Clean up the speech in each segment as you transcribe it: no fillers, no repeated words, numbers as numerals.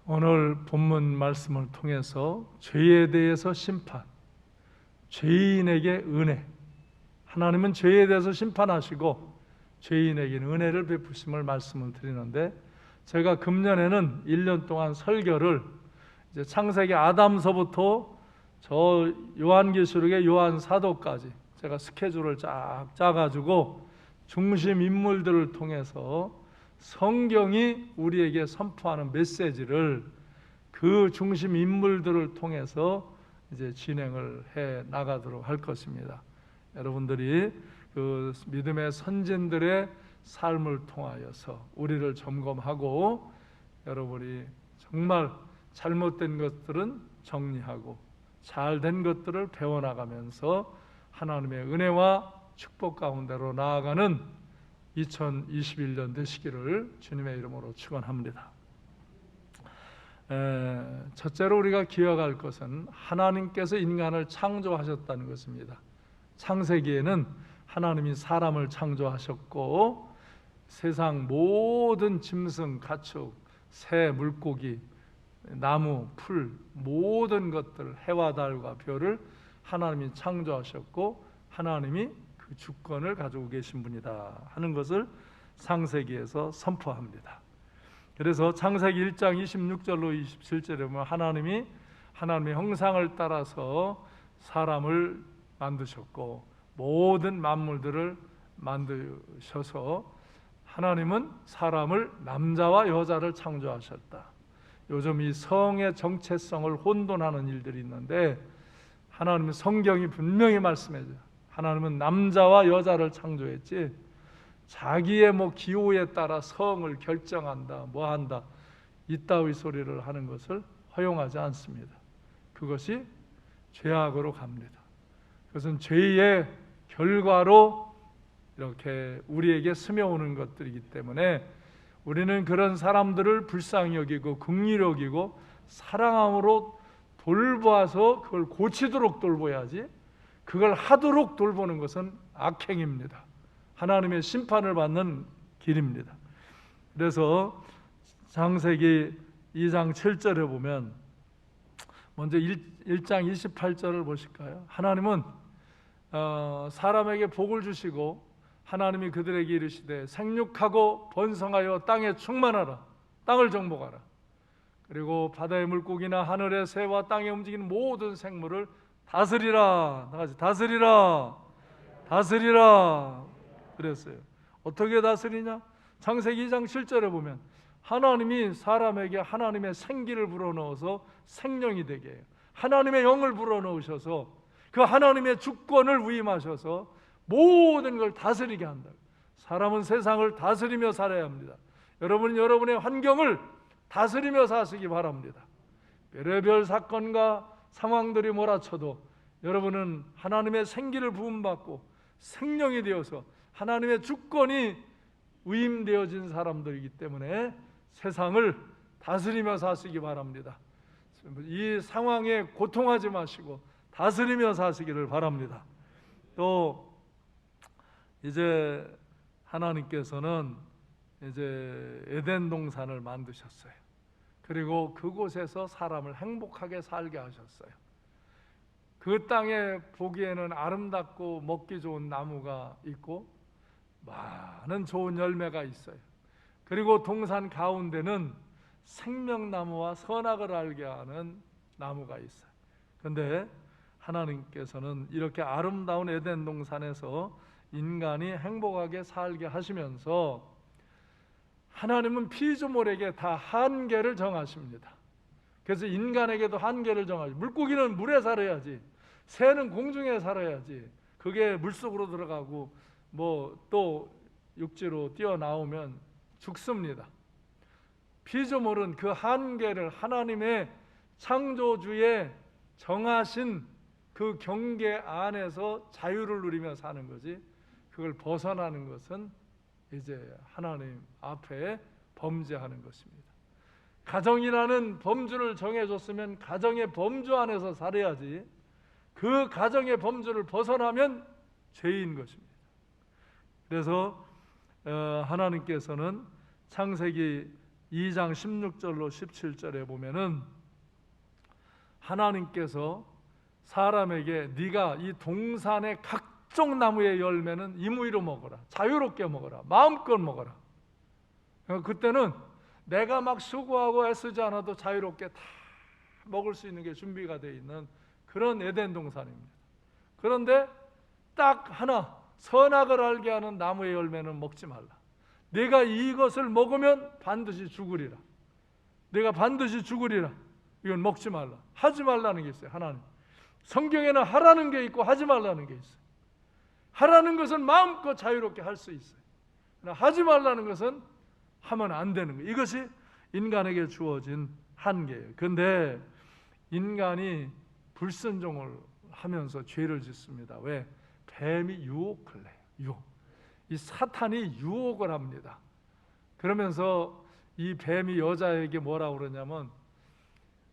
오늘 본문 말씀을 통해서 죄에 대해서 심판, 죄인에게 은혜, 하나님은 죄에 대해서 심판하시고 죄인에게는 은혜를 베푸심을 말씀을 드리는데, 제가 금년에는 1년 동안 설교를 이제 창세기 아담서부터 저 요한계시록의 요한사도까지 제가 스케줄을 쫙 짜가지고 중심 인물들을 통해서 성경이 우리에게 선포하는 메시지를 그 중심 인물들을 통해서 이제 진행을 해 나가도록 할 것입니다. 여러분들이 그 믿음의 선진들의 삶을 통하여서 우리를 점검하고, 여러분이 정말 잘못된 것들은 정리하고 잘된 것들을 배워나가면서 하나님의 은혜와 축복 가운데로 나아가는 2021년 되시기를 주님의 이름으로 축원합니다. 첫째로 우리가 기억할 것은 하나님께서 인간을 창조하셨다는 것입니다. 창세기에는 하나님이 사람을 창조하셨고 세상 모든 짐승, 가축, 새, 물고기, 나무, 풀, 모든 것들, 해와 달과 별을 하나님이 창조하셨고 하나님이 그 주권을 가지고 계신 분이다 하는 것을 창세기에서 선포합니다. 그래서 창세기 1장 26절로 27절에 보면 하나님의 형상을 따라서 사람을 만드셨고 모든 만물들을 만드셔서 하나님은 사람을 남자와 여자를 창조하셨다. 요즘 이 성의 정체성을 혼돈하는 일들이 있는데, 하나님은 성경이 분명히 말씀해줘요. 하나님은 남자와 여자를 창조했지 자기의 기호에 따라 성을 결정한다, 한다, 이따위 소리를 하는 것을 허용하지 않습니다. 그것이 죄악으로 갑니다. 그것은 죄의 결과로 이렇게 우리에게 스며오는 것들이기 때문에 우리는 그런 사람들을 불쌍히 여기고 긍휼히 여기고 사랑함으로 돌보아서 그걸 고치도록 돌봐야지, 그걸 하도록 돌보는 것은 악행입니다. 하나님의 심판을 받는 길입니다. 그래서 창세기 2장 7절에 보면 먼저 1장 28절을 보실까요? 하나님은 사람에게 복을 주시고 하나님이 그들에게 이르시되 생육하고 번성하여 땅에 충만하라, 땅을 정복하라. 그리고 바다의 물고기나 하늘의 새와 땅에 움직이는 모든 생물을 다스리라. 나같이 다스리라, 다스리라 그랬어요. 어떻게 다스리냐? 창세기 2장 7절에 보면 하나님이 사람에게 하나님의 생기를 불어넣어서 생명이 되게 해요. 하나님의 영을 불어넣으셔서 그 하나님의 주권을 위임하셔서 모든 걸 다스리게 한다. 사람은 세상을 다스리며 살아야 합니다. 여러분은 여러분의 환경을 다스리며 사시기 바랍니다. 별의별 사건과 상황들이 몰아쳐도 여러분은 하나님의 생기를 부음받고 생명이 되어서 하나님의 주권이 위임되어진 사람들이기 때문에 세상을 다스리며 사시기 바랍니다. 이 상황에 고통하지 마시고 다스리며 사시기를 바랍니다. 또 이제 하나님께서는 이제 에덴 동산을 만드셨어요. 그리고 그곳에서 사람을 행복하게 살게 하셨어요. 그 땅에 보기에는 아름답고 먹기 좋은 나무가 있고 많은 좋은 열매가 있어요. 그리고 동산 가운데는 생명나무와 선악을 알게 하는 나무가 있어요. 그런데 하나님께서는 이렇게 아름다운 에덴 동산에서 인간이 행복하게 살게 하시면서 하나님은 피조물에게 다 한계를 정하십니다. 그래서 인간에게도 한계를 정하죠. 물고기는 물에 살아야지, 새는 공중에 살아야지. 그게 물속으로 들어가고 또 육지로 뛰어나오면 죽습니다. 피조물은 그 한계를 하나님의 창조주의 정하신 그 경계 안에서 자유를 누리며 사는 거지, 그걸 벗어나는 것은 이제 하나님 앞에 범죄하는 것입니다. 가정이라는 범주를 정해줬으면 가정의 범주 안에서 살아야지, 그 가정의 범주를 벗어나면 죄인 것입니다. 그래서 하나님께서는 창세기 2장 16절로 17절에 보면은 하나님께서 사람에게 네가 이 동산의 각종 나무의 열매는 임의로 먹어라, 자유롭게 먹어라, 마음껏 먹어라. 그때는 내가 막 수고하고 애쓰지 않아도 자유롭게 다 먹을 수 있는 게 준비가 되어 있는 그런 에덴 동산입니다. 그런데 딱 하나, 선악을 알게 하는 나무의 열매는 먹지 말라. 네가 이것을 먹으면 반드시 죽으리라. 네가 반드시 죽으리라. 이건 먹지 말라. 하지 말라는 게 있어요. 하나님 성경에는 하라는 게 있고 하지 말라는 게 있어요. 하라는 것은 마음껏 자유롭게 할 수 있어요. 그러나 하지 말라는 것은 하면 안 되는 거예요. 이것이 인간에게 주어진 한계예요. 그런데 인간이 불순종을 하면서 죄를 짓습니다. 왜? 뱀이 유혹을 해요. 유혹. 이 사탄이 유혹을 합니다. 그러면서 이 뱀이 여자에게 뭐라고 그러냐면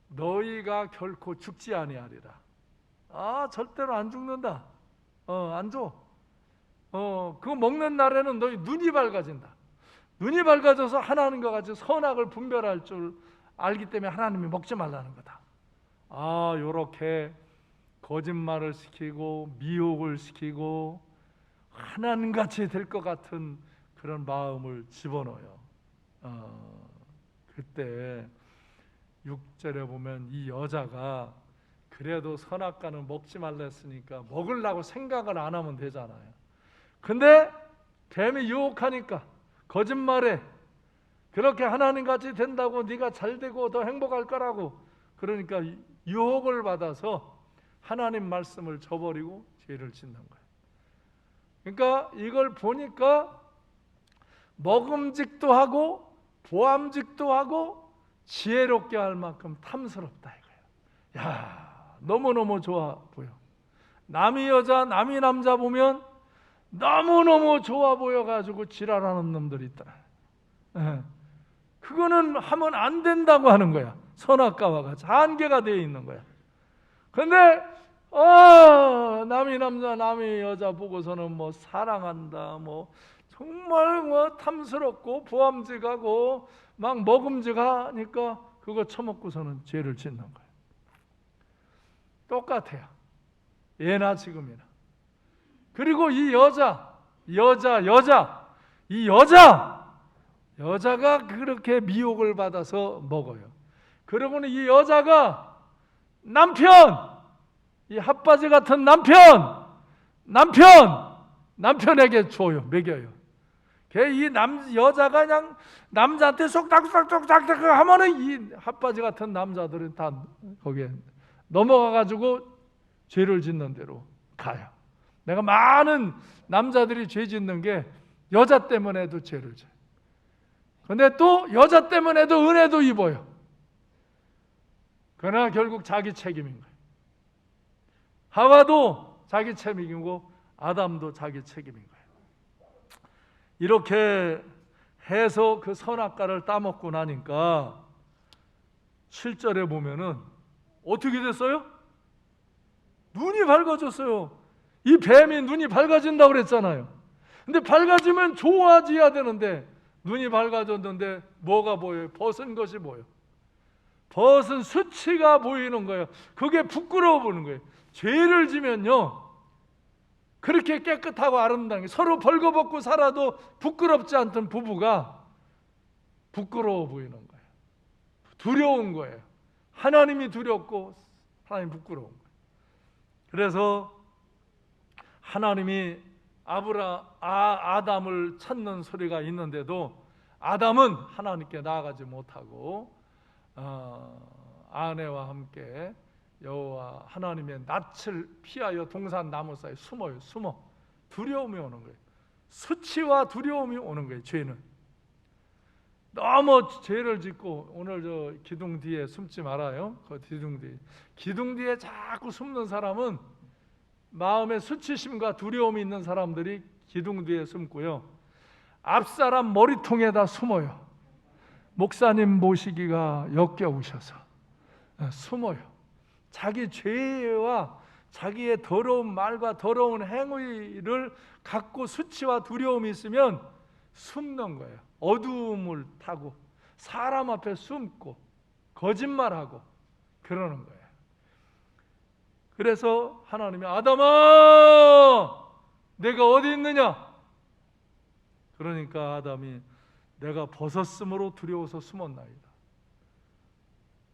너희가 결코 죽지 아니하리라. 절대로 안 죽는다. 안 줘. 그거 먹는 날에는 너희 눈이 밝아진다. 눈이 밝아져서 하나님과 같이 선악을 분별할 줄 알기 때문에 하나님이 먹지 말라는 거다. 요렇게 거짓말을 시키고 미혹을 시키고 하나님같이 될 것 같은 그런 마음을 집어넣어요. 그때 6절에 보면 이 여자가 그래도 선악과는 먹지 말라 했으니까 먹으려고 생각을 안 하면 되잖아요. 근데 뱀이 유혹하니까 거짓말에 그렇게 하나님같이 된다고 네가 잘되고 더 행복할 거라고 그러니까 유혹을 받아서 하나님 말씀을 저버리고 죄를 짓는 거예요. 그러니까 이걸 보니까 먹음직도 하고 보암직도 하고 지혜롭게 할 만큼 탐스럽다 이거예요. 야, 너무너무 좋아 보여. 남이 여자 남이 남자 보면 너무너무 좋아 보여가지고 지랄하는 놈들이 있더라. 그거는 하면 안 된다고 하는 거야. 선악과와 같이 한계가 되어 있는 거야. 근데 남이 남자 남이 여자 보고서는 뭐 사랑한다 뭐 정말 뭐 탐스럽고 보암직하고 막 먹음직하니까 그거 처먹고서는 죄를 짓는 거예요. 똑같아요. 예나 지금이나. 그리고 이 여자가 그렇게 미혹을 받아서 먹어요. 그러고는 이 여자가 이 핫바지 같은 남편에게 줘요, 먹여요. 이 여자가 그냥 남자한테 쏙닥쏙닥 하면은 이 핫바지 같은 남자들은 다 거기에 넘어가가지고 죄를 짓는 대로 가요. 내가 많은 남자들이 죄 짓는 게 여자 때문에도 죄를 져요. 근데 또 여자 때문에도 은혜도 입어요. 그러나 결국 자기 책임인 거예요. 하와도 자기 책임이고 아담도 자기 책임인 거예요. 이렇게 해서 그 선악과를 따먹고 나니까 7절에 보면은 어떻게 됐어요? 눈이 밝아졌어요. 이 뱀이 눈이 밝아진다고 그랬잖아요. 근데 밝아지면 좋아져야 되는데 눈이 밝아졌는데 뭐가 보여요? 벗은 것이 보여요. 벗은 수치가 보이는 거예요. 그게 부끄러워 보이는 거예요. 죄를 지면요 그렇게 깨끗하고 아름다운 게 서로 벌거벗고 살아도 부끄럽지 않던 부부가 부끄러워 보이는 거예요. 두려운 거예요. 하나님이 두렵고 하나님이 부끄러운 거예요. 그래서 하나님이 아담을 찾는 소리가 있는데도 아담은 하나님께 나아가지 못하고 아내와 함께 여호와 하나님의 낯을 피하여 동산 나무 사이에 숨어요. 두려움이 오는 거예요. 수치와 두려움이 오는 거예요. 죄는 너무 죄를 짓고 오늘 저 기둥 뒤에 숨지 말아요. 그 기둥 뒤에 자꾸 숨는 사람은 마음에 수치심과 두려움이 있는 사람들이 기둥 뒤에 숨고요. 앞사람 머리통에다 숨어요. 목사님 모시기가 역겨우셔서 숨어요. 자기 죄와 자기의 더러운 말과 더러운 행위를 갖고 수치와 두려움이 있으면 숨는 거예요. 어두움을 타고 사람 앞에 숨고 거짓말하고 그러는 거예요. 그래서 하나님이 아담아 내가 어디 있느냐? 그러니까 아담이 내가 벗었으므로 두려워서 숨었나이다.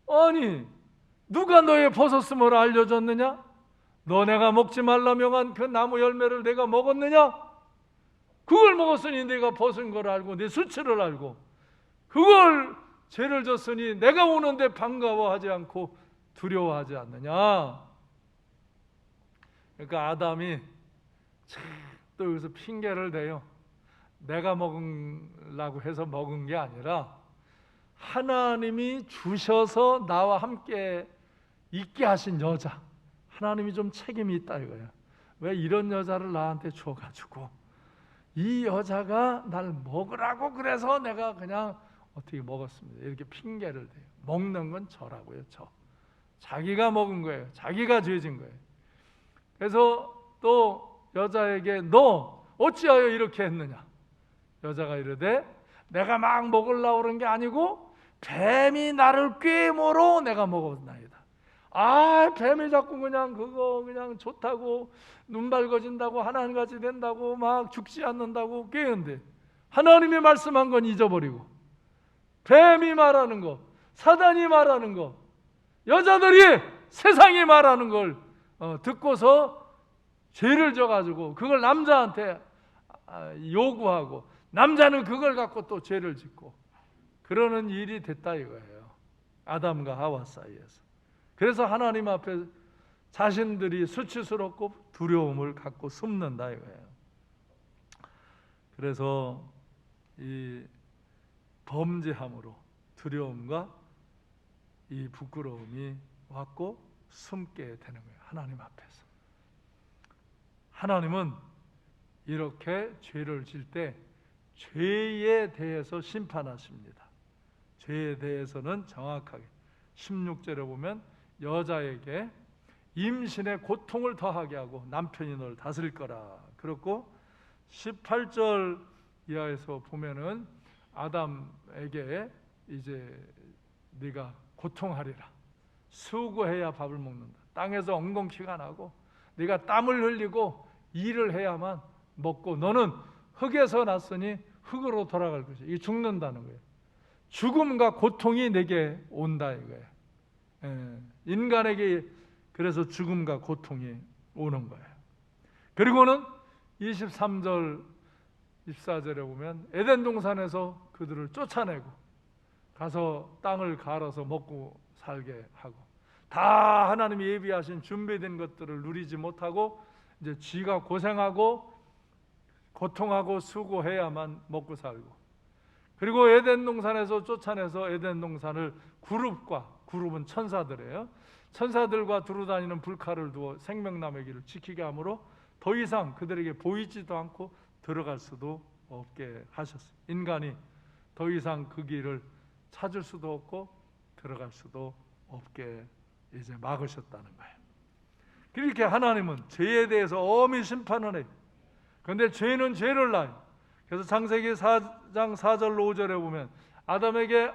아니 누가 너의 벗었음을 알려줬느냐? 너 내가 먹지 말라 명한 그 나무 열매를 내가 먹었느냐? 그걸 먹었으니 내가 벗은 걸 알고 내 수치를 알고 그걸 죄를 졌으니 내가 오는데 반가워하지 않고 두려워하지 않느냐? 그러니까 아담이 또 여기서 핑계를 대요. 내가 먹으려고 해서 먹은 게 아니라 하나님이 주셔서 나와 함께 있게 하신 여자, 하나님이 좀 책임이 있다 이거야. 왜 이런 여자를 나한테 줘가지고 이 여자가 날 먹으라고 그래서 내가 그냥 어떻게 먹었습니다. 이렇게 핑계를 대요. 먹는 건 저라고요. 자기가 먹은 거예요. 자기가 죄진 거예요. 그래서 또 여자에게 너 어찌하여 이렇게 했느냐? 여자가 이르되 내가 막 먹으려고 그런 게 아니고 뱀이 나를 꾀모로 내가 먹었나이다. 뱀이 자꾸 그냥 그거 그냥 좋다고 눈 밝아진다고 하나님같이 된다고 막 죽지 않는다고 꾀는데 하나님이 말씀한 건 잊어버리고 뱀이 말하는 거, 사단이 말하는 거, 여자들이 세상이 말하는 걸 듣고서 죄를 져가지고 그걸 남자한테 요구하고 남자는 그걸 갖고 또 죄를 짓고 그러는 일이 됐다 이거예요. 아담과 하와 사이에서. 그래서 하나님 앞에 자신들이 수치스럽고 두려움을 갖고 숨는다 이거예요. 그래서 이 범죄함으로 두려움과 이 부끄러움이 왔고 숨게 되는 거예요. 하나님 앞에서. 하나님은 이렇게 죄를 질 때 죄에 대해서 심판하십니다. 죄에 대해서는 정확하게 16절에 보면 여자에게 임신의 고통을 더하게 하고 남편이 널 다스릴 거라 그렇고 18절 이하에서 보면은 아담에게 이제 네가 고통하리라. 수고해야 밥을 먹는다. 땅에서 엉겅퀴가 나고 네가 땀을 흘리고 일을 해야만 먹고 너는 흙에서 났으니 흙으로 돌아갈 것이야. 이게 죽는다는 거예요. 죽음과 고통이 내게 온다 이거예요. 인간에게 그래서 죽음과 고통이 오는 거예요. 그리고는 23절 24절에 보면 에덴 동산에서 그들을 쫓아내고 가서 땅을 갈아서 먹고 살게 하고 다 하나님이 예비하신 준비된 것들을 누리지 못하고 이제 쥐가 고생하고 고통하고 수고해야만 먹고 살고 그리고 에덴 동산에서 쫓아내서 에덴 동산을 그룹은 천사들이에요. 천사들과 두루 다니는 불칼을 두어 생명나무의 길을 지키게 하므로 더 이상 그들에게 보이지도 않고 들어갈 수도 없게 하셨어요. 인간이 더 이상 그 길을 찾을 수도 없고 들어갈 수도 없게 이제 막으셨다는 거예요. 그렇게 하나님은 죄에 대해서 엄히 심판을 해요. 그런데 죄는 죄를 낳아요. 그래서 창세기 4장 4절 5절에 보면 아담에게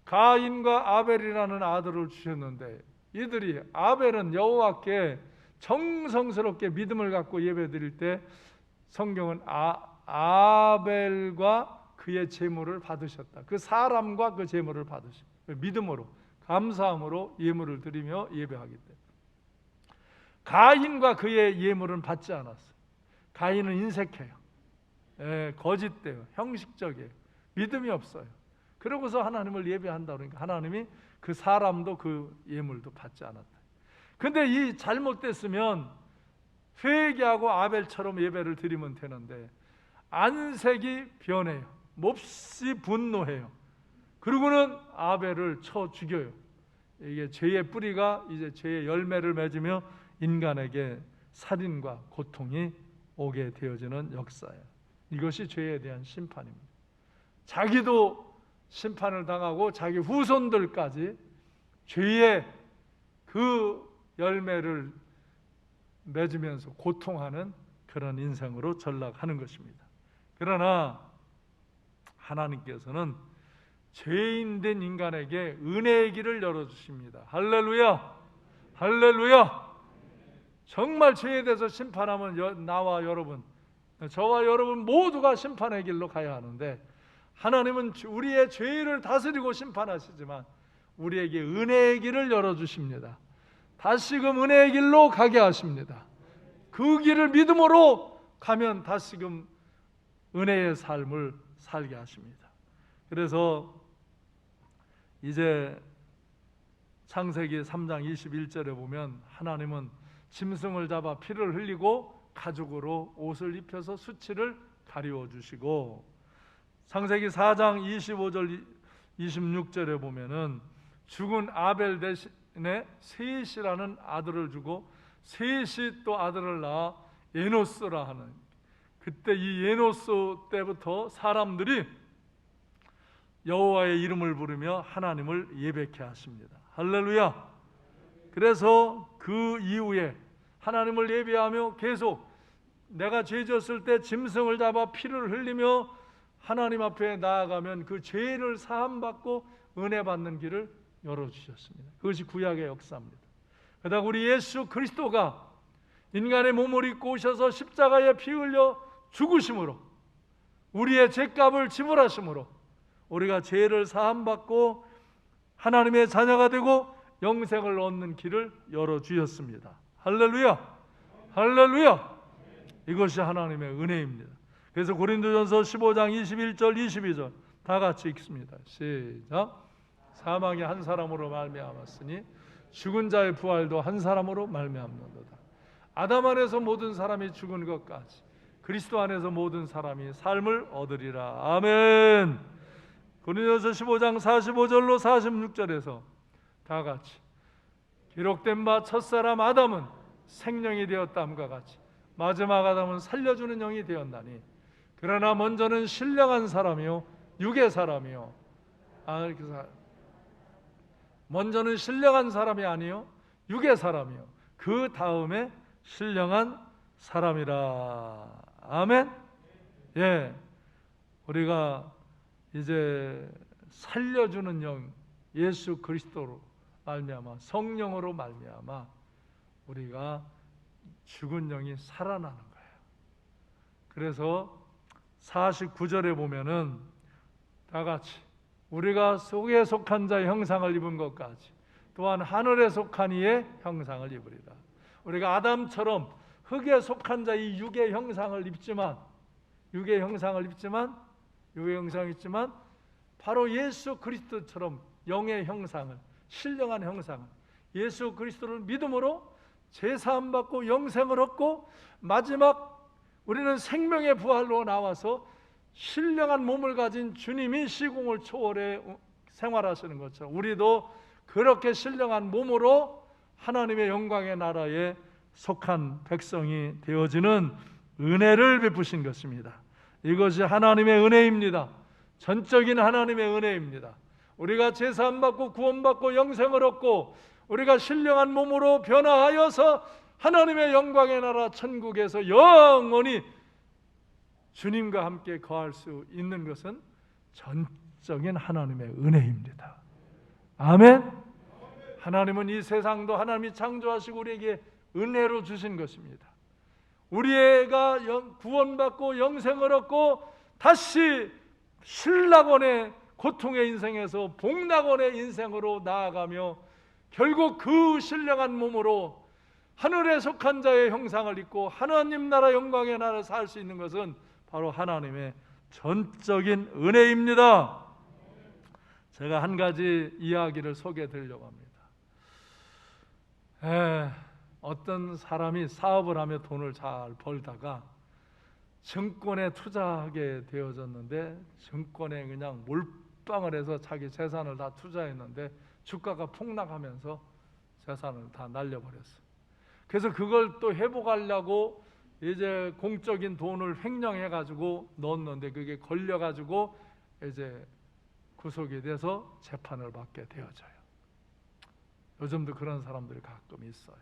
가인과 아벨이라는 아들을 주셨는데 이들이 아벨은 여호와께 정성스럽게 믿음을 갖고 예배드릴 때 성경은 아벨과 그의 제물을 받으셨다. 그 사람과 그 제물을 받으셨다. 믿음으로 감사함으로 예물을 드리며 예배하기 때문에 가인과 그의 예물은 받지 않았어요. 가인은 인색해요. 거짓돼요. 형식적이에요. 믿음이 없어요. 그러고서 하나님을 예배한다 그러니까 하나님이 그 사람도 그 예물도 받지 않았다. 근데 이 잘못됐으면 회개하고 아벨처럼 예배를 드리면 되는데 안색이 변해요. 몹시 분노해요. 그리고는 아벨을 쳐 죽여요. 이게 죄의 뿌리가 이제 죄의 열매를 맺으며 인간에게 살인과 고통이 오게 되어지는 역사예요. 이것이 죄에 대한 심판입니다. 자기도 심판을 당하고 자기 후손들까지 죄의 그 열매를 맺으면서 고통하는 그런 인생으로 전락하는 것입니다. 그러나 하나님께서는 죄인 된 인간에게 은혜의 길을 열어주십니다. 할렐루야, 할렐루야. 정말 죄에 대해서 심판하면 나와 여러분, 저와 여러분 모두가 심판의 길로 가야 하는데, 하나님은 우리의 죄를 다스리고 심판하시지만 우리에게 은혜의 길을 열어주십니다. 다시금 은혜의 길로 가게 하십니다. 그 길을 믿음으로 가면 다시금 은혜의 삶을 살게 하십니다. 그래서 이제 창세기 3장 21절에 보면 하나님은 짐승을 잡아 피를 흘리고 가죽으로 옷을 입혀서 수치를 가리워 주시고, 창세기 4장 25절 26절에 보면은 죽은 아벨 대신에 셋이라는 아들을 주고 셋이 또 아들을 낳아 에노스라 하는, 그때 이 에노스 때부터 사람들이 여호와의 이름을 부르며 하나님을 예배케 하십니다. 할렐루야. 그래서 그 이후에 하나님을 예배하며 계속 내가 죄 지었을 때 짐승을 잡아 피를 흘리며 하나님 앞에 나아가면 그 죄를 사함받고 은혜 받는 길을 열어주셨습니다. 그것이 구약의 역사입니다. 그러다 우리 예수 그리스도가 인간의 몸을 입고 오셔서 십자가에 피 흘려 죽으심으로, 우리의 죄값을 지불하심으로 우리가 죄를 사함받고 하나님의 자녀가 되고 영생을 얻는 길을 열어주셨습니다. 할렐루야, 할렐루야. 이것이 하나님의 은혜입니다. 그래서 고린도전서 15장 21절 22절 다 같이 읽습니다. 시작. 사망이 한 사람으로 말미암았으니 죽은 자의 부활도 한 사람으로 말미암는도다. 아담 안에서 모든 사람이 죽은 것까지 그리스도 안에서 모든 사람이 삶을 얻으리라. 아멘. 고린도전서 15장 45절로 46절에서 다 같이 기록된 바 첫사람 아담은 생명이 되었다함과 같이 마지막 아담은 살려주는 영이 되었나니, 그러나 먼저는 신령한 사람이요 육의 사람이요, 먼저는 신령한 사람이 아니요 육의 사람이요 그 다음에 신령한 사람이라. 아멘. 예, 우리가 이제 살려주는 영 예수 그리스도로 말미암아, 성령으로 말미암아 우리가 죽은 영이 살아나는 거예요. 그래서 49절에 보면은 다 같이 우리가 속에 속한 자의 형상을 입은 것까지 또한 하늘에 속한 이의 형상을 입으리라. 우리가 아담처럼 흙에 속한 자의 육의 형상을 입지만 바로 예수 그리스도처럼 영의 형상을, 신령한 형상을, 예수 그리스도를 믿음으로 제사함 받고 영생을 얻고 마지막 우리는 생명의 부활로 나와서 신령한 몸을 가진 주님이 시공을 초월해 생활하시는 것처럼 우리도 그렇게 신령한 몸으로 하나님의 영광의 나라에 속한 백성이 되어지는 은혜를 베푸신 것입니다. 이것이 하나님의 은혜입니다. 전적인 하나님의 은혜입니다. 우리가 제사함 받고 구원받고 영생을 얻고 우리가 신령한 몸으로 변화하여서 하나님의 영광의 나라 천국에서 영원히 주님과 함께 거할 수 있는 것은 전적인 하나님의 은혜입니다. 아멘. 하나님은 이 세상도 하나님이 창조하시고 우리에게 은혜로 주신 것입니다. 우리가 구원받고 영생을 얻고 다시 신락원의 고통의 인생에서 복락원의 인생으로 나아가며 결국 그 신령한 몸으로 하늘에 속한 자의 형상을 입고 하나님 나라 영광의 나라를 살 수 있는 것은 바로 하나님의 전적인 은혜입니다. 제가 한 가지 이야기를 소개해 드리려고 합니다. 어떤 사람이 사업을 하며 돈을 잘 벌다가 증권에 투자하게 되어졌는데 증권에 그냥 몰빵을 해서 자기 재산을 다 투자했는데 주가가 폭락하면서 재산을 다 날려버렸어요. 그래서 그걸 또 회복하려고 이제 공적인 돈을 횡령해가지고 넣었는데 그게 걸려가지고 이제 구속이 돼서 재판을 받게 되어져요. 요즘도 그런 사람들이 가끔 있어요.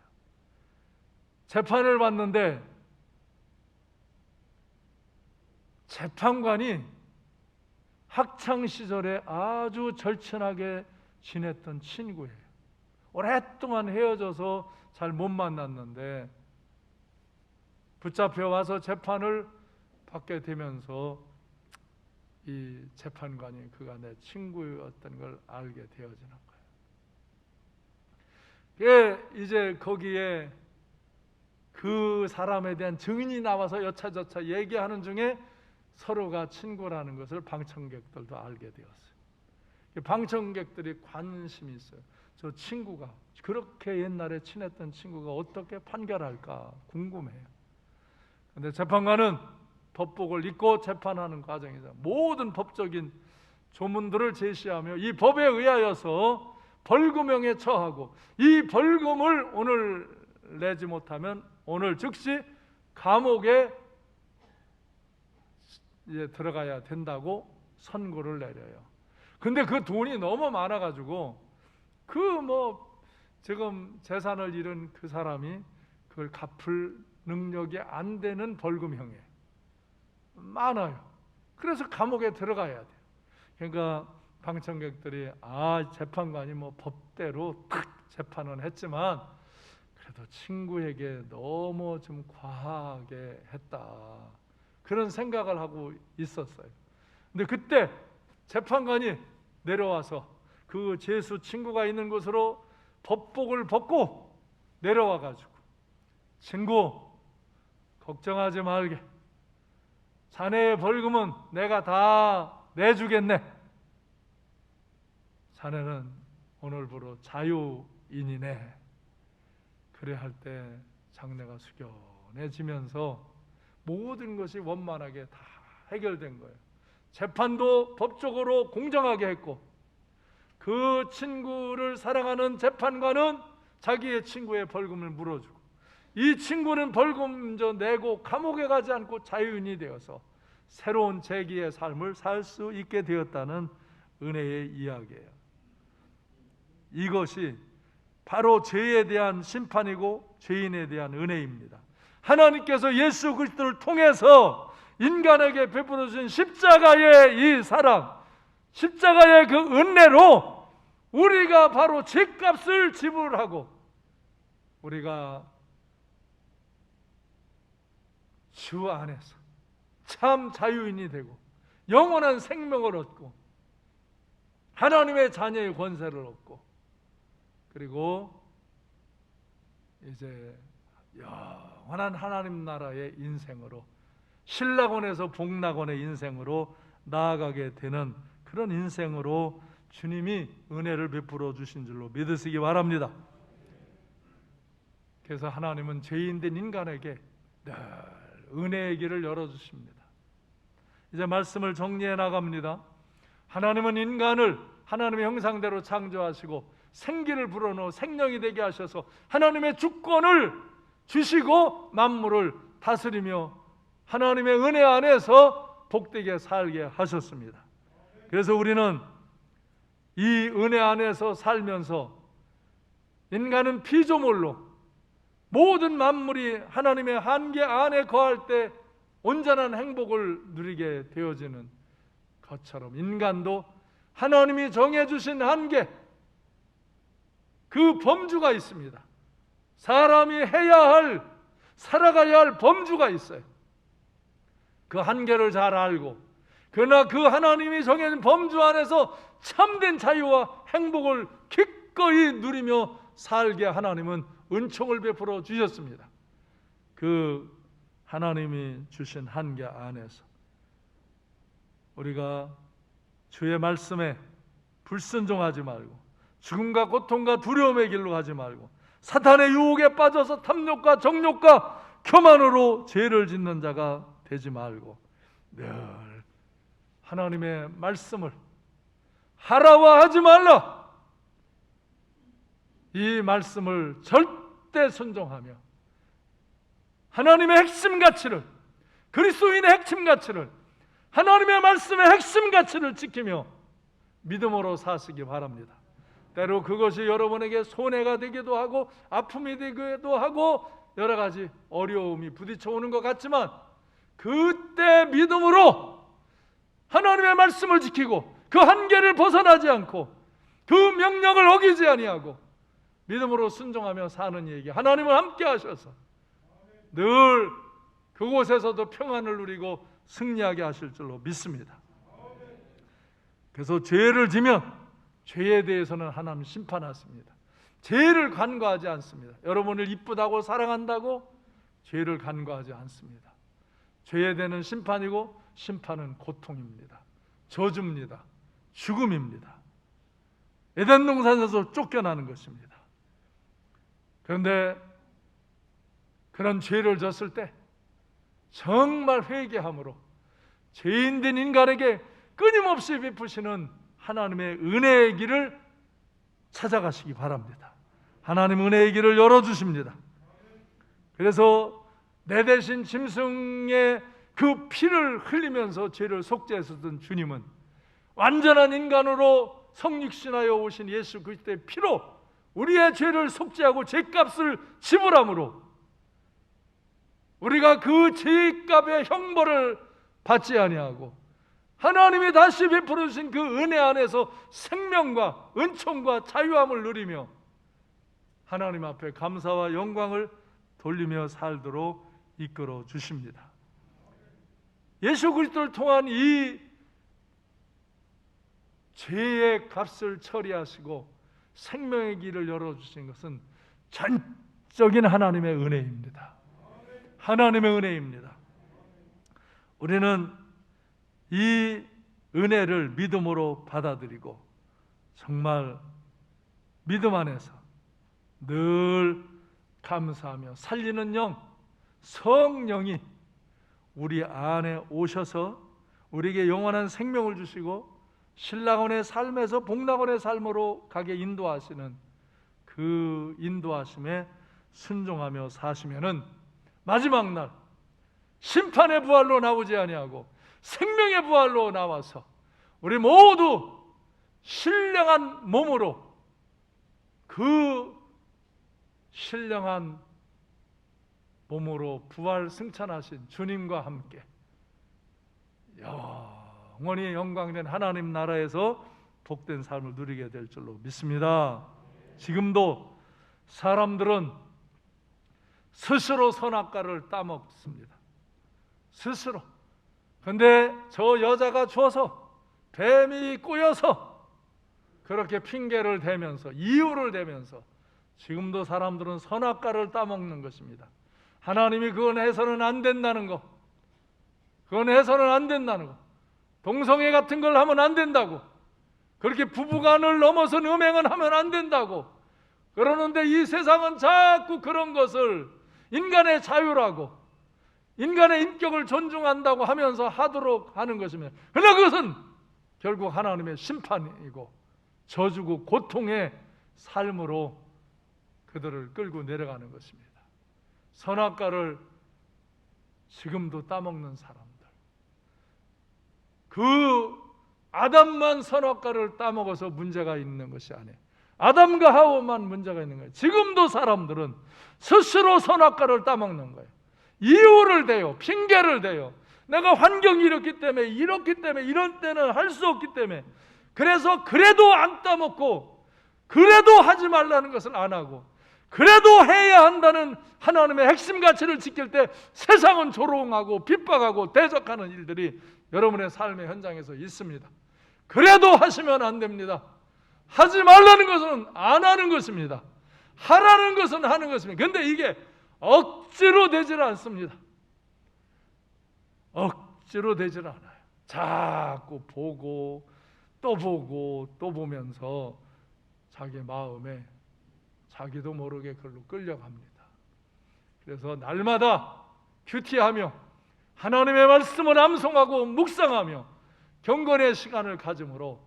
재판을 받는데 재판관이 학창 시절에 아주 절친하게 지냈던 친구예요. 오랫동안 헤어져서 잘 못 만났는데 붙잡혀 와서 재판을 받게 되면서 이 재판관이 그가 내 친구였던 걸 알게 되어지는 거예요. 이제 거기에 그 사람에 대한 증인이 나와서 여차저차 얘기하는 중에 서로가 친구라는 것을 방청객들도 알게 되었어요. 방청객들이 관심이 있어요. 저 친구가, 그렇게 옛날에 친했던 친구가 어떻게 판결할까 궁금해요. 그런데 재판관은 법복을 입고 재판하는 과정에서 모든 법적인 조문들을 제시하며 이 법에 의하여서 벌금형에 처하고 이 벌금을 오늘 내지 못하면 오늘 즉시 감옥에 이제 들어가야 된다고 선고를 내려요. 근데 그 돈이 너무 많아가지고 지금 재산을 잃은 그 사람이 그걸 갚을 능력이 안 되는 벌금형에 많아요. 그래서 감옥에 들어가야 돼요. 그러니까 방청객들이 재판관이 법대로 탁 재판은 했지만 그래도 친구에게 너무 좀 과하게 했다, 그런 생각을 하고 있었어요. 근데 그때 재판관이 내려와서 그 죄수 친구가 있는 곳으로 법복을 벗고 내려와 가지고, 친구 걱정하지 말게, 자네의 벌금은 내가 다 내주겠네. 자네는 오늘부로 자유인이네. 그래 할 때 장내가 숙연해지면서 모든 것이 원만하게 다 해결된 거예요. 재판도 법적으로 공정하게 했고, 그 친구를 사랑하는 재판관은 자기의 친구의 벌금을 물어주고, 이 친구는 벌금 먼저 내고 감옥에 가지 않고 자유인이 되어서 새로운 재기의 삶을 살 수 있게 되었다는 은혜의 이야기예요. 이것이 바로 죄에 대한 심판이고 죄인에 대한 은혜입니다. 하나님께서 예수 그리스도를 통해서 인간에게 베풀어 주신 십자가의 이 사랑, 십자가의 그 은혜로 우리가 바로 죄값을 지불하고 우리가 주 안에서 참 자유인이 되고 영원한 생명을 얻고 하나님의 자녀의 권세를 얻고, 그리고 이제 영원한 하나님 나라의 인생으로, 신락원에서 복락원의 인생으로 나아가게 되는 그런 인생으로 주님이 은혜를 베풀어 주신 줄로 믿으시기 바랍니다. 그래서 하나님은 죄인된 인간에게 늘 은혜의 길을 열어주십니다. 이제 말씀을 정리해 나갑니다. 하나님은 인간을 하나님의 형상대로 창조하시고 생기를 불어넣어 생명이 되게 하셔서 하나님의 주권을 주시고 만물을 다스리며 하나님의 은혜 안에서 복되게 살게 하셨습니다. 그래서 우리는 이 은혜 안에서 살면서 인간은 피조물로 모든 만물이 하나님의 한계 안에 거할 때 온전한 행복을 누리게 되어지는 것처럼 인간도 하나님이 정해주신 한계, 그 범주가 있습니다. 사람이 해야 할, 살아가야 할 범주가 있어요. 그 한계를 잘 알고, 그러나 그 하나님이 정해진 범주 안에서 참된 자유와 행복을 기꺼이 누리며 살게 하나님은 은총을 베풀어 주셨습니다. 그 하나님이 주신 한계 안에서 우리가 주의 말씀에 불순종하지 말고 죽음과 고통과 두려움의 길로 가지 말고 사탄의 유혹에 빠져서 탐욕과 정욕과 교만으로 죄를 짓는 자가 되지 말고 늘 하나님의 말씀을 하라와 하지 말라, 이 말씀을 절대 순종하며 하나님의 핵심 가치를, 그리스도인의 핵심 가치를, 하나님의 말씀의 핵심 가치를 지키며 믿음으로 사시기 바랍니다. 때로 그것이 여러분에게 손해가 되기도 하고 아픔이 되기도 하고 여러 가지 어려움이 부딪혀 오는 것 같지만 그때 믿음으로 하나님의 말씀을 지키고 그 한계를 벗어나지 않고 그 명령을 어기지 아니하고 믿음으로 순종하며 사는 이에게 하나님은 함께 하셔서 늘 그곳에서도 평안을 누리고 승리하게 하실 줄로 믿습니다. 그래서 죄를 지면 죄에 대해서는 하나님 심판하십니다. 죄를 간과하지 않습니다. 여러분을 이쁘다고 사랑한다고 죄를 간과하지 않습니다. 죄에 대한 심판이고 심판은 고통입니다. 저주입니다. 죽음입니다. 에덴 동산에서 쫓겨나는 것입니다. 그런데 그런 죄를 졌을 때 정말 회개함으로 죄인된 인간에게 끊임없이 베푸시는 하나님의 은혜의 길을 찾아가시기 바랍니다. 하나님 은혜의 길을 열어주십니다. 그래서 내 대신 짐승의 그 피를 흘리면서 죄를 속죄하셨던 주님은 완전한 인간으로 성육신하여 오신 예수 그리스도의 피로 우리의 죄를 속죄하고 죄값을 지불함으로 우리가 그 죄값의 형벌을 받지 아니하고 하나님이 다시 베풀어 주신 그 은혜 안에서 생명과 은총과 자유함을 누리며 하나님 앞에 감사와 영광을 돌리며 살도록 이끌어 주십니다. 예수 그리스도를 통한 이 죄의 값을 처리하시고 생명의 길을 열어주신 것은 전적인 하나님의 은혜입니다. 하나님의 은혜입니다. 우리는 이 은혜를 믿음으로 받아들이고 정말 믿음 안에서 늘 감사하며 살리는 영, 성령이 우리 안에 오셔서 우리에게 영원한 생명을 주시고 신랑원의 삶에서 복락원의 삶으로 가게 인도하시는 그 인도하심에 순종하며 사시면은 마지막 날 심판의 부활로 나오지 아니하고 생명의 부활로 나와서 우리 모두 신령한 몸으로 그 신령한 몸으로 부활 승천하신 주님과 함께 영원히 영광된 하나님 나라에서 복된 삶을 누리게 될 줄로 믿습니다. 지금도 사람들은 스스로 선악과를 따먹습니다. 스스로. 그런데 저 여자가 줘서 뱀이 꼬여서 그렇게 핑계를 대면서 이유를 대면서 지금도 사람들은 선악과를 따먹는 것입니다. 하나님이 그건 해서는 안 된다는 거, 그건 해서는 안 된다는 거, 동성애 같은 걸 하면 안 된다고, 그렇게 부부간을 넘어선 음행은 하면 안 된다고 그러는데 이 세상은 자꾸 그런 것을 인간의 자유라고 인간의 인격을 존중한다고 하면서 하도록 하는 것이며, 그러나 그것은 결국 하나님의 심판이고 저주고 고통의 삶으로 그들을 끌고 내려가는 것입니다. 선악과를 지금도 따먹는 사람들, 그 아담만 선악과를 따먹어서 문제가 있는 것이 아니에요. 아담과 하와만 문제가 있는 거예요. 지금도 사람들은 스스로 선악과를 따먹는 거예요. 이유를 대요, 핑계를 대요. 내가 환경이 이렇기 때문에, 이런 때는 할 수 없기 때문에, 그래서 그래도 안 따먹고 그래도 하지 말라는 것을 안 하고 그래도 해야 한다는 하나님의 핵심 가치를 지킬 때 세상은 조롱하고 핍박하고 대적하는 일들이 여러분의 삶의 현장에서 있습니다. 그래도 하시면 안 됩니다. 하지 말라는 것은 안 하는 것입니다. 하라는 것은 하는 것입니다. 그런데 이게 억지로 되질 않습니다. 억지로 되질 않아요. 자꾸 보고 또 보면서 자기 마음에 자기도 모르게 그걸로 끌려갑니다. 그래서 날마다 큐티하며 하나님의 말씀을 암송하고 묵상하며 경건의 시간을 가짐으로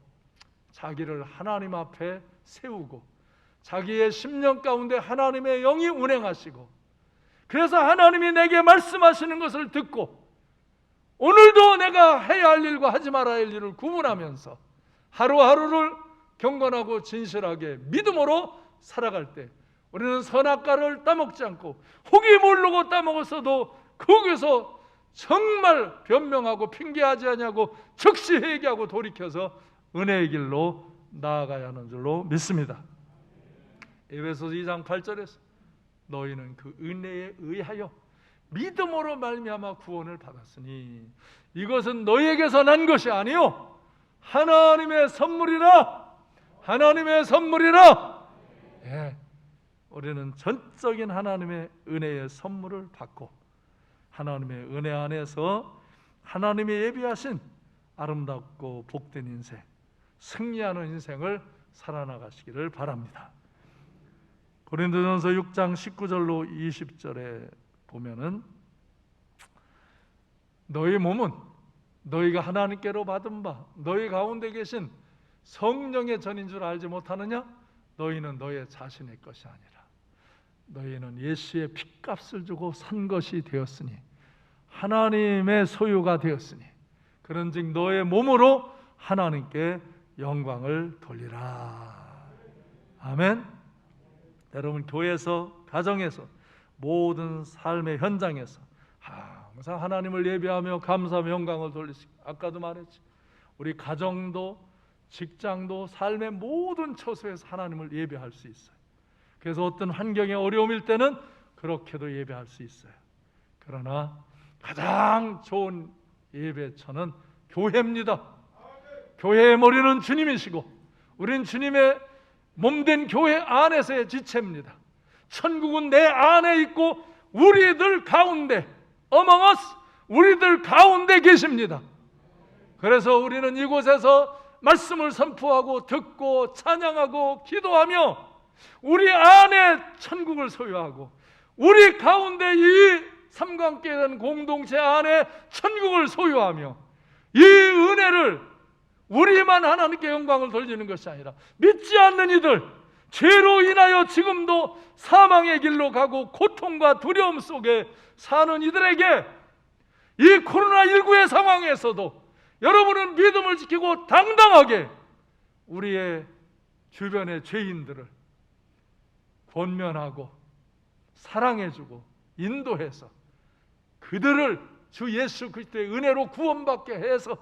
자기를 하나님 앞에 세우고 자기의 심령 가운데 하나님의 영이 운행하시고, 그래서 하나님이 내게 말씀하시는 것을 듣고 오늘도 내가 해야 할 일과 하지 말아야 할 일을 구분하면서 하루하루를 경건하고 진실하게 믿음으로 살아갈 때 우리는 선악과를 따먹지 않고 혹이 모르고 따먹었어도 거기서 정말 변명하고 핑계하지 않냐고 즉시 회개하고 돌이켜서 은혜의 길로 나아가야 하는 줄로 믿습니다. 에베소서 2장 8절에서 너희는 그 은혜에 의하여 믿음으로 말미암아 구원을 받았으니 이것은 너희에게서 난 것이 아니요 하나님의 선물이라. 하나님의 선물이라. 예, 우리는 전적인 하나님의 은혜의 선물을 받고 하나님의 은혜 안에서 하나님이 예비하신 아름답고 복된 인생, 승리하는 인생을 살아나가시기를 바랍니다. 고린도전서 6장 19절로 20절에 보면은 너희 몸은 너희가 하나님께로 받은 바 너희 가운데 계신 성령의 전인 줄 알지 못하느냐? 너희는 너희 자신의 것이 아니라 너희는 예수의 핏값을 주고 산 것이 되었으니 하나님의 소유가 되었으니 그런즉 너의 몸으로 하나님께 영광을 돌리라. 아멘. 여러분, 교회에서, 가정에서, 모든 삶의 현장에서 항상 하나님을 예배하며 감사하며 영광을 돌리시고, 아까도 말했지, 우리 가정도 직장도 삶의 모든 처소에서 하나님을 예배할 수 있어요. 그래서 어떤 환경의 어려움일 때는 그렇게도 예배할 수 있어요. 그러나 가장 좋은 예배처는 교회입니다. 교회의 머리는 주님이시고 우린 주님의 몸된 교회 안에서의 지체입니다. 천국은 내 안에 있고 우리들 가운데, among us, 우리들 가운데 계십니다. 그래서 우리는 이곳에서 말씀을 선포하고 듣고 찬양하고 기도하며 우리 안에 천국을 소유하고 우리 가운데 이 삼관계 된 공동체 안에 천국을 소유하며 이 은혜를 우리만 하나님께 영광을 돌리는 것이 아니라 믿지 않는 이들, 죄로 인하여 지금도 사망의 길로 가고 고통과 두려움 속에 사는 이들에게 이 코로나19의 상황에서도 여러분은 믿음을 지키고 당당하게 우리의 주변의 죄인들을 권면하고 사랑해주고 인도해서 그들을 주 예수 그리스도의 은혜로 구원받게 해서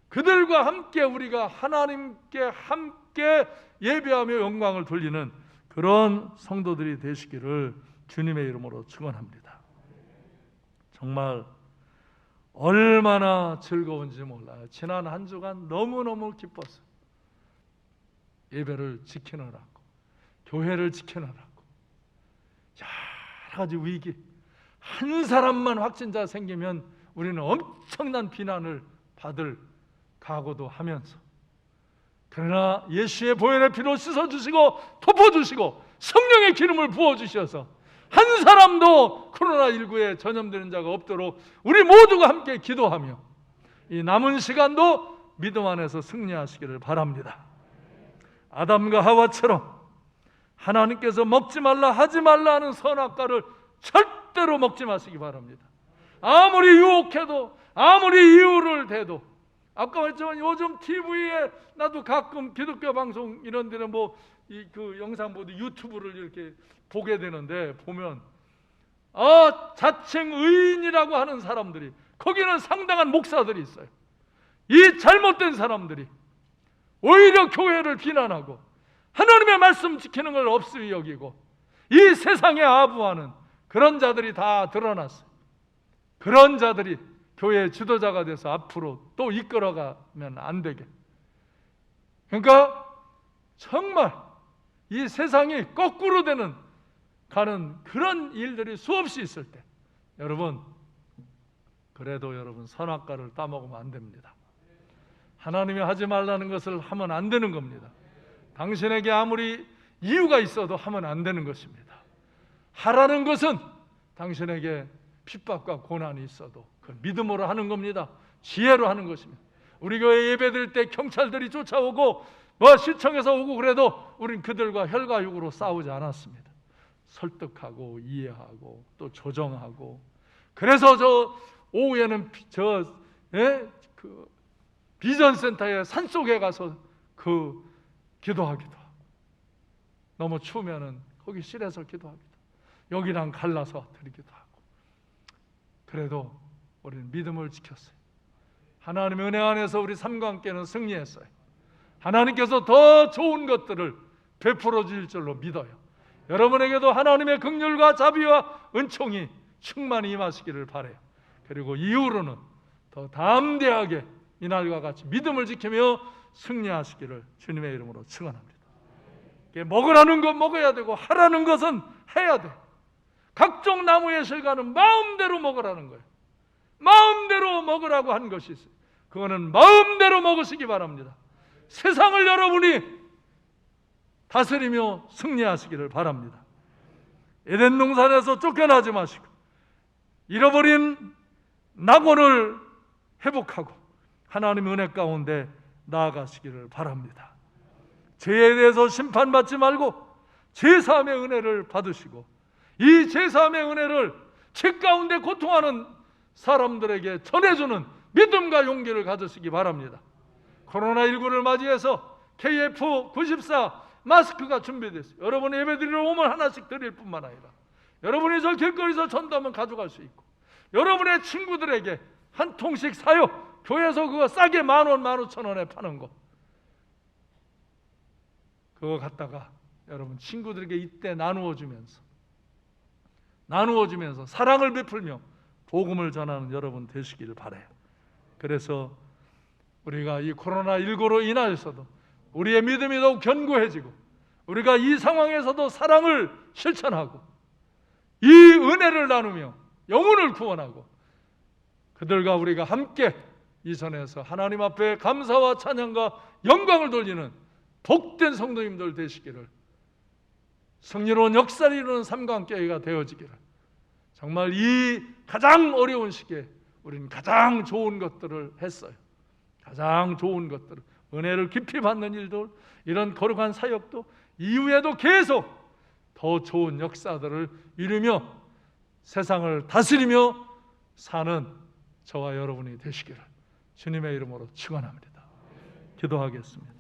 그들과 함께 우리가 하나님께 함께 예배하며 영광을 돌리는 그런 성도들이 되시기를 주님의 이름으로 축원합니다. 정말 얼마나 즐거운지 몰라요. 지난 한 주간 너무너무 기뻤어요. 예배를 지키느라고, 교회를 지키느라고, 여러 가지 위기, 한 사람만 확진자 생기면 우리는 엄청난 비난을 받을 각오도 하면서, 그러나 예수의 보혈의 피로 씻어주시고 덮어주시고 성령의 기름을 부어주셔서 한 사람도 코로나19에 전염되는 자가 없도록 우리 모두가 함께 기도하며 이 남은 시간도 믿음 안에서 승리하시기를 바랍니다. 아담과 하와처럼 하나님께서 먹지 말라 하지 말라 하는 선악과를 절대로 먹지 마시기 바랍니다. 아무리 유혹해도 아무리 이유를 대도, 아까 말했지만 요즘 TV에 나도 가끔 기독교 방송 이런 데는 그 영상 보도 유튜브를 이렇게 보게 되는데, 보면 자칭 의인이라고 하는 사람들이, 거기는 상당한 목사들이 있어요. 이 잘못된 사람들이 오히려 교회를 비난하고 하나님의 말씀 지키는 걸 없이 여기고 이 세상에 아부하는 그런 자들이 다 드러났어요. 그런 자들이 교회의 지도자가 돼서 앞으로 또 이끌어가면 안 되게. 그러니까 정말 이 세상이 거꾸로 가는 그런 일들이 수없이 있을 때, 여러분, 그래도 여러분 선악과를 따먹으면 안 됩니다. 하나님이 하지 말라는 것을 하면 안 되는 겁니다. 당신에게 아무리 이유가 있어도 하면 안 되는 것입니다. 하라는 것은 당신에게 핍박과 고난이 있어도 그 믿음으로 하는 겁니다. 지혜로 하는 것입니다. 우리 교회 예배드릴 때 경찰들이 쫓아오고 시청에서 오고 그래도 우린 그들과 혈과육으로 싸우지 않았습니다. 설득하고 이해하고 또 조정하고, 그래서 저 오후에는 그 비전센터의 산속에 가서 기도하기도 하고, 너무 추우면은 거기 실에서 기도하기도 하고, 여기랑 갈라서 드리기도 하고. 그래도 우리는 믿음을 지켰어요. 하나님의 은혜 안에서 우리 삶과 함께는 승리했어요. 하나님께서 더 좋은 것들을 베풀어 주실 줄로 믿어요. 여러분에게도 하나님의 긍휼과 자비와 은총이 충만히 임하시기를 바라요. 그리고 이후로는 더 담대하게 이날과 같이 믿음을 지키며 승리하시기를 주님의 이름으로 축원합니다. 먹으라는 건 먹어야 되고 하라는 것은 해야 돼. 각종 나무의 실과는 마음대로 먹으라는 거예요. 마음대로 먹으라고 한 것이 있어요. 그거는 마음대로 먹으시기 바랍니다. 세상을 여러분이 다스리며 승리하시기를 바랍니다. 에덴 동산에서 쫓겨나지 마시고 잃어버린 낙원을 회복하고 하나님의 은혜 가운데 나아가시기를 바랍니다. 죄에 대해서 심판받지 말고 제사함의 은혜를 받으시고 이 제사함의 은혜를 죄 가운데 고통하는 사람들에게 전해주는 믿음과 용기를 가지시기 바랍니다. 코로나19를 맞이해서 KF94 마스크가 준비됐어요. 여러분이 예배드리러 오면 하나씩 드릴 뿐만 아니라 여러분이 저 길거리에서 전도하면 가져갈 수 있고 여러분의 친구들에게 한 통씩 사요. 교회에서 그거 싸게 10,000원, 15,000원에 파는 거 그거 갖다가 여러분 친구들에게 이때 나누어 주면서 사랑을 베풀며 복음을 전하는 여러분 되시기를 바라요. 그래서 우리가 이 코로나19로 인하여서도 우리의 믿음이 더욱 견고해지고 우리가 이 상황에서도 사랑을 실천하고 이 은혜를 나누며 영혼을 구원하고 그들과 우리가 함께 이 선에서 하나님 앞에 감사와 찬양과 영광을 돌리는 복된 성도님들 되시기를, 성리로운 역사를 이루는 삶과 함께가 되어지기를, 정말 이 가장 어려운 시기에 우리는 가장 좋은 것들을 했어요. 가장 좋은 것들, 은혜를 깊이 받는 일들, 이런 거룩한 사역도 이후에도 계속 더 좋은 역사들을 이루며 세상을 다스리며 사는 저와 여러분이 되시기를 주님의 이름으로 축원합니다. 기도하겠습니다.